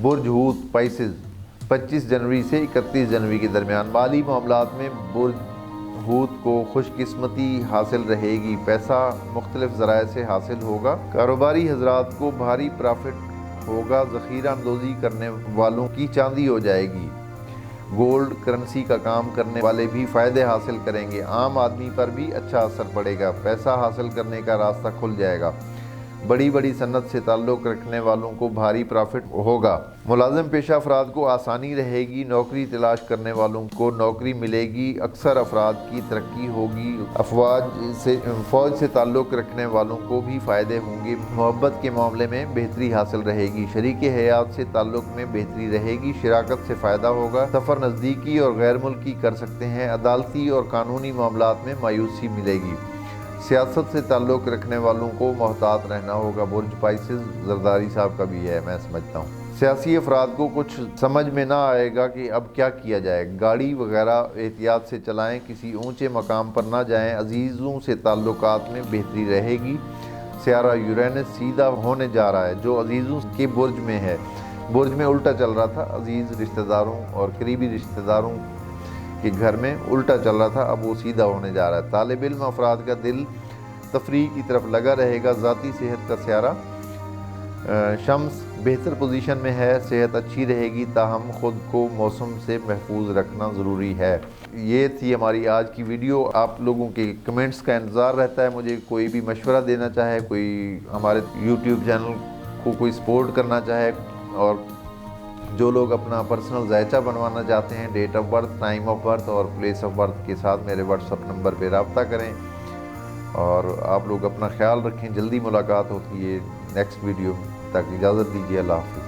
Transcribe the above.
برج حوت spices 25 جنوری سے 31 جنوری کے درمیان مالی معاملات میں برج حوت کو خوش قسمتی حاصل رہے گی، پیسہ مختلف ذرائع سے حاصل ہوگا، کاروباری حضرات کو بھاری پرافٹ ہوگا، ذخیرہ اندوزی کرنے والوں کی چاندی ہو جائے گی، گولڈ کرنسی کا کام کرنے والے بھی فائدے حاصل کریں گے، عام آدمی پر بھی اچھا اثر پڑے گا، پیسہ حاصل کرنے کا راستہ کھل جائے گا، بڑی صنعت سے تعلق رکھنے والوں کو بھاری پرافٹ ہوگا، ملازم پیشہ افراد کو آسانی رہے گی، نوکری تلاش کرنے والوں کو نوکری ملے گی، اکثر افراد کی ترقی ہوگی، فوج سے تعلق رکھنے والوں کو بھی فائدے ہوں گے، محبت کے معاملے میں بہتری حاصل رہے گی، شریک حیات سے تعلق میں بہتری رہے گی، شراکت سے فائدہ ہوگا، سفر نزدیکی اور غیر ملکی کر سکتے ہیں، عدالتی اور قانونی معاملات میں مایوسی ملے گی، سیاست سے تعلق رکھنے والوں کو محتاط رہنا ہوگا۔ برج اسپائسز زرداری صاحب کا بھی ہے، میں سمجھتا ہوں۔ سیاسی افراد کو کچھ سمجھ میں نہ آئے گا کہ اب کیا کیا جائے، گاڑی وغیرہ احتیاط سے چلائیں، کسی اونچے مقام پر نہ جائیں، عزیزوں سے تعلقات میں بہتری رہے گی، سیارہ یورینس سیدھا ہونے جا رہا ہے جو عزیزوں کے برج میں ہے، برج میں الٹا چل رہا تھا، عزیز رشتہ داروں اور قریبی رشتہ داروں کے گھر میں الٹا چل رہا تھا، اب وہ سیدھا ہونے جا رہا ہے، طالب علم افراد کا دل تفریح کی طرف لگا رہے گا، ذاتی صحت کا سیارہ شمس بہتر پوزیشن میں ہے، صحت اچھی رہے گی، تاہم خود کو موسم سے محفوظ رکھنا ضروری ہے۔ یہ تھی ہماری آج کی ویڈیو، آپ لوگوں کے کمنٹس کا انتظار رہتا ہے، مجھے کوئی بھی مشورہ دینا چاہے، کوئی ہمارے یوٹیوب چینل کو کوئی سپورٹ کرنا چاہے، اور جو لوگ اپنا پرسنل ذائچہ بنوانا چاہتے ہیں، date of birth, time of birth اور پلیس آف برتھ کے ساتھ میرے واٹس ایپ نمبر پہ رابطہ کریں، اور آپ لوگ اپنا خیال رکھیں، جلدی ملاقات ہوتی ہے نیکسٹ ویڈیو میں، تک اجازت دیجیے، اللہ حافظ۔